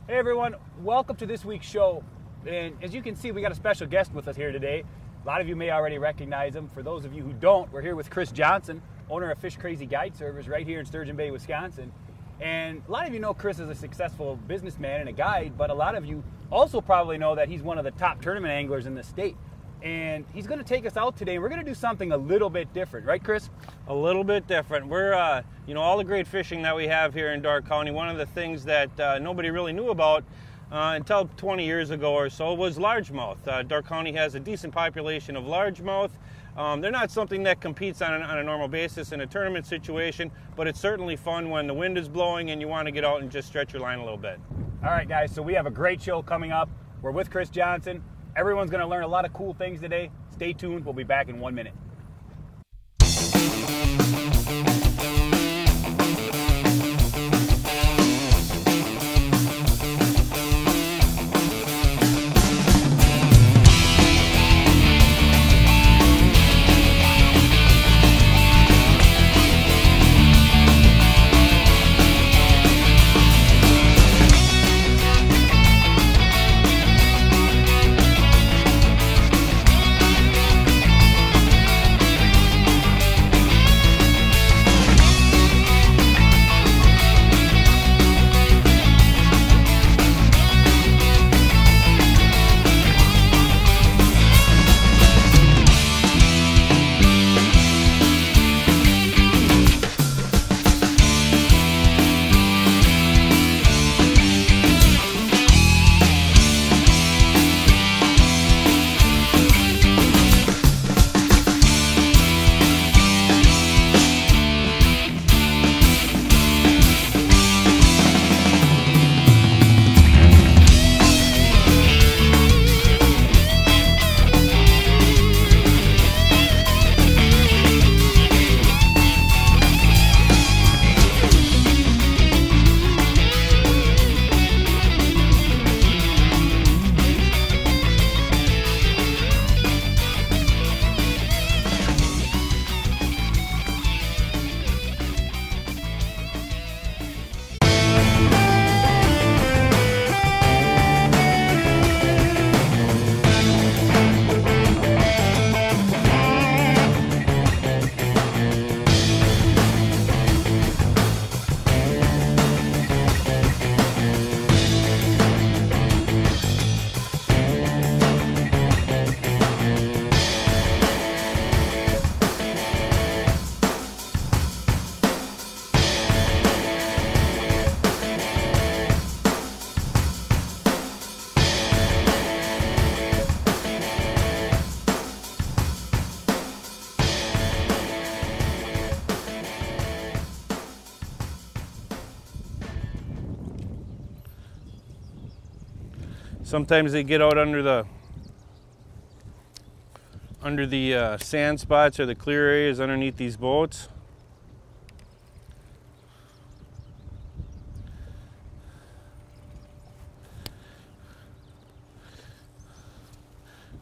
Hey everyone, welcome to this week's show. And as you can see, we got a special guest with us here today. A lot of you may already recognize him. For those of you who don't, we're here with Chris Johnson, owner of Fish Crazy Guide Service right here in Sturgeon Bay, Wisconsin. And a lot of you know Chris is a successful businessman and a guide, but a lot of you also probably know that he's one of the top tournament anglers in the state. And he's going to take us out today. We're going to do something a little bit different, right, Chris? A little bit different. We're, all the great fishing that we have here in Darke County, one of the things that nobody really knew about until 20 years ago or so was largemouth. Darke County has a decent population of largemouth. They're not something that competes on a normal basis in a tournament situation, but it's certainly fun when the wind is blowing and you want to get out and just stretch your line a little bit. All right, guys, so we have a great show coming up. We're with Chris Johnson. Everyone's going to learn a lot of cool things today. Stay tuned. We'll be back in 1 minute. Sometimes they get out under the sand spots or the clear areas underneath these boats.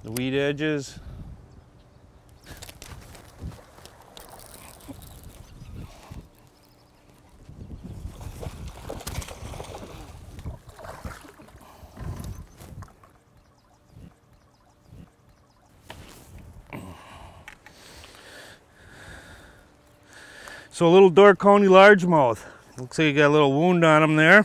The weed edges. So a little Darke County largemouth. Looks like you got a little wound on him there.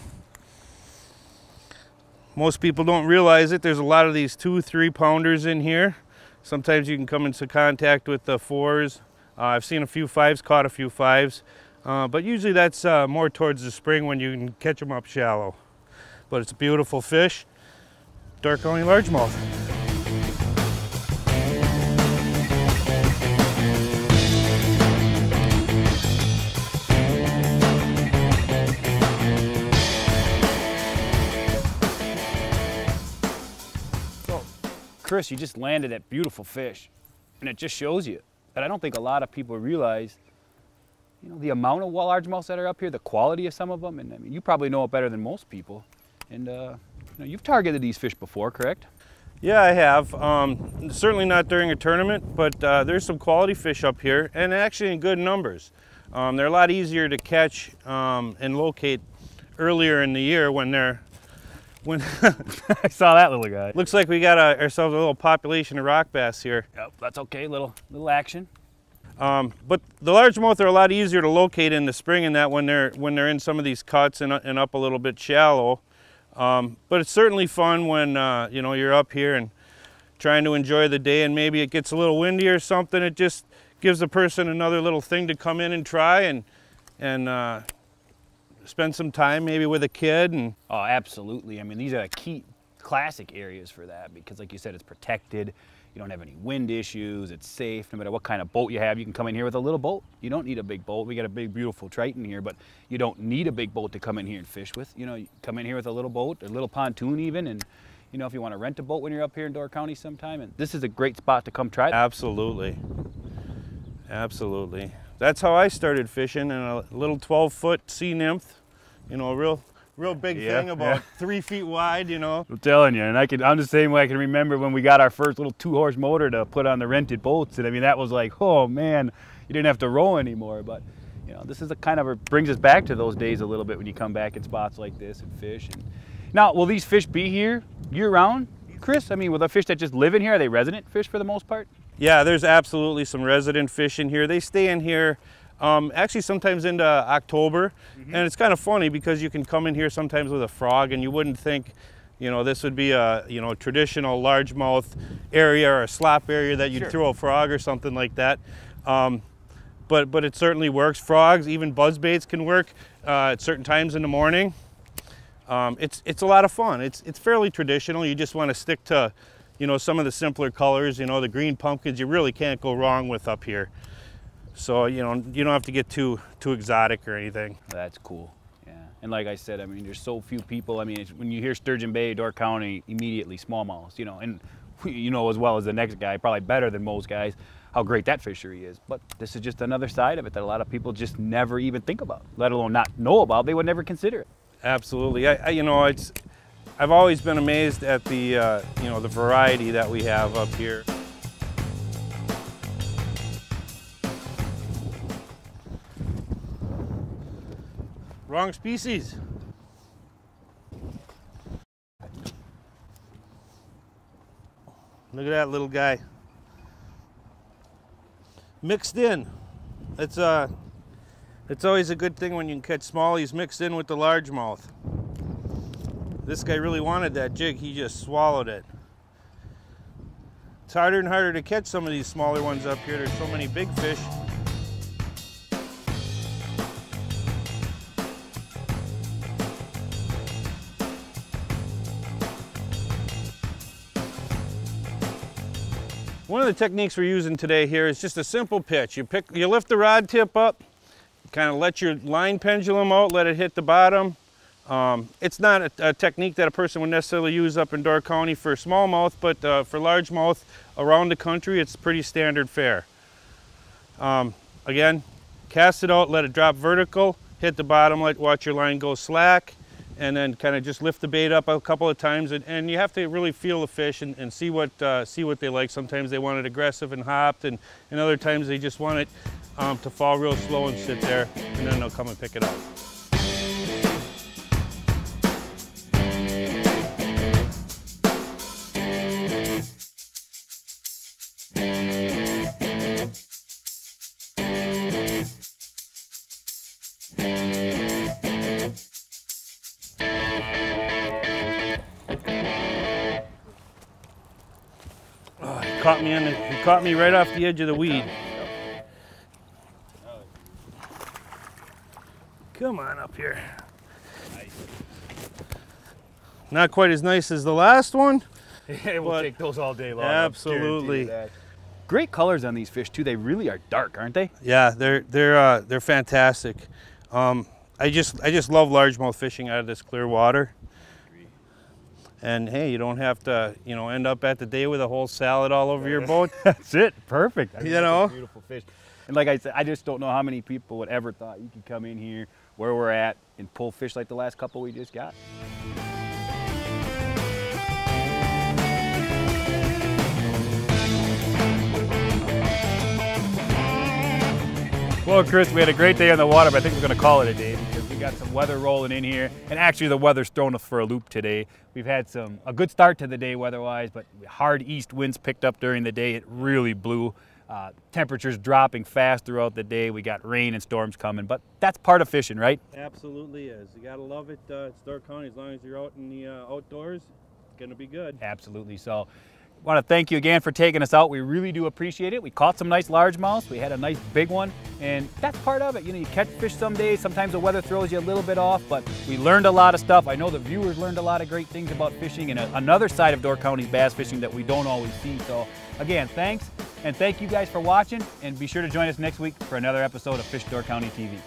Most people don't realize it. There's a lot of these 2-3 pounders in here. Sometimes you can come into contact with the 4s. I've seen a few 5s, caught a few 5s. But usually that's more towards the spring when you can catch them up shallow. But it's a beautiful fish. Darke County largemouth. Chris, you just landed that beautiful fish, and it just shows you that I don't think a lot of people realize, the amount of largemouths that are up here, the quality of some of them, and I mean, you probably know it better than most people. And you've targeted these fish before, correct? Yeah, I have. Certainly not during a tournament, but there's some quality fish up here, and actually in good numbers. They're a lot easier to catch and locate earlier in the year when they're when I saw that little guy. looks like we got ourselves a little population of rock bass here. Yep, that's okay. Little action. But the largemouth are a lot easier to locate in the spring and that when they're in some of these cuts and up a little bit shallow. But it's certainly fun when you know, you're up here and trying to enjoy the day, and maybe it gets a little windy or something. It just gives the person another little thing to come in and try and spend some time maybe with a kid. And oh, absolutely. I mean, these are key classic areas for that because, like you said, it's protected. You don't have any wind issues. It's safe. No matter what kind of boat you have, you can come in here with a little boat. You don't need a big boat. We got a big, beautiful Triton here, but you don't need a big boat to come in here and fish with. You know, you come in here with a little boat, a little pontoon even, and you know, if you want to rent a boat when you're up here in Door County sometime, and this is a great spot to come try that. Absolutely. Absolutely. That's how I started fishing, in a little 12-foot sea nymph. You know, a real big thing, about 3 feet wide, you know. I'm telling you, and I'm the same way. I can remember when we got our first little 2-horse motor to put on the rented boats, and I mean, that was like, oh man, you didn't have to row anymore. But you know, this is brings us back to those days a little bit when you come back in spots like this and fish. And now, will these fish be here year-round, Chris? I mean, will the fish that just live in here, are they resident fish for the most part? Yeah, there's absolutely some resident fish in here. They stay in here actually sometimes into October, and it's kind of funny because you can come in here sometimes with a frog, and you wouldn't think, you know, this would be a, you know, traditional largemouth area or a slop area that you'd throw a frog or something like that. But it certainly works. Frogs, even buzzbaits can work at certain times in the morning. It's a lot of fun. It's fairly traditional. You just want to stick to, you know, some of the simpler colors. You know, the green pumpkins you really can't go wrong with up here. So, you know, you don't have to get too exotic or anything. That's cool. Yeah. And like I said, I mean, there's so few people. I mean, when you hear Sturgeon Bay, Door County, immediately smallmouths, you know, and you know as well as the next guy, probably better than most guys, how great that fishery is. But this is just another side of it that a lot of people just never even think about, let alone not know about. They would never consider it. Absolutely. You know, I've always been amazed at the, you know, the variety that we have up here. Wrong species. Look at that little guy. Mixed in. It's always a good thing when you can catch smallies mixed in with the largemouth. This guy really wanted that jig, he just swallowed it. It's harder and harder to catch some of these smaller ones up here. There's so many big fish. One of the techniques we're using today here is just a simple pitch. You lift the rod tip up, kind of let your line pendulum out, let it hit the bottom. It's not a technique that a person would necessarily use up in Door County for smallmouth, but for largemouth around the country, it's pretty standard fare. Again, cast it out, let it drop vertical, hit the bottom, watch your line go slack, and then kind of just lift the bait up a couple of times, and you have to really feel the fish and see what they like. Sometimes they want it aggressive and hopped, and other times they just want it to fall real slow and sit there, and then they'll come and pick it up. He caught me right off the edge of the weed. Come on up here. Not quite as nice as the last one. We'll take those all day long. Absolutely. Great colors on these fish too. They really are dark, aren't they? Yeah, they're fantastic. I just love largemouth fishing out of this clear water. And hey, you don't have to, you know, end up at the day with a whole salad all over your boat. That's it. Perfect. I mean, you know, beautiful fish. And like I said, I just don't know how many people would ever thought you could come in here where we're at and pull fish like the last couple we just got. Well, Chris, we had a great day on the water, but I think we're going to call it a day because we got some weather rolling in here, and actually the weather's thrown us for a loop today. We've had a good start to the day weather-wise, but hard east winds picked up during the day. It really blew. Temperatures dropping fast throughout the day. We got rain and storms coming, but that's part of fishing, right? Absolutely is. You gotta love it. It's Door County. As long as you're out in the outdoors, it's gonna be good. Absolutely. So I want to thank you again for taking us out. We really do appreciate it. We caught some nice largemouths. We had a nice big one, and that's part of it. You know, you catch fish some days. Sometimes the weather throws you a little bit off, but we learned a lot of stuff. I know the viewers learned a lot of great things about fishing and another side of Door County's bass fishing that we don't always see. So again, thanks, and thank you guys for watching, and be sure to join us next week for another episode of Fish Door County TV.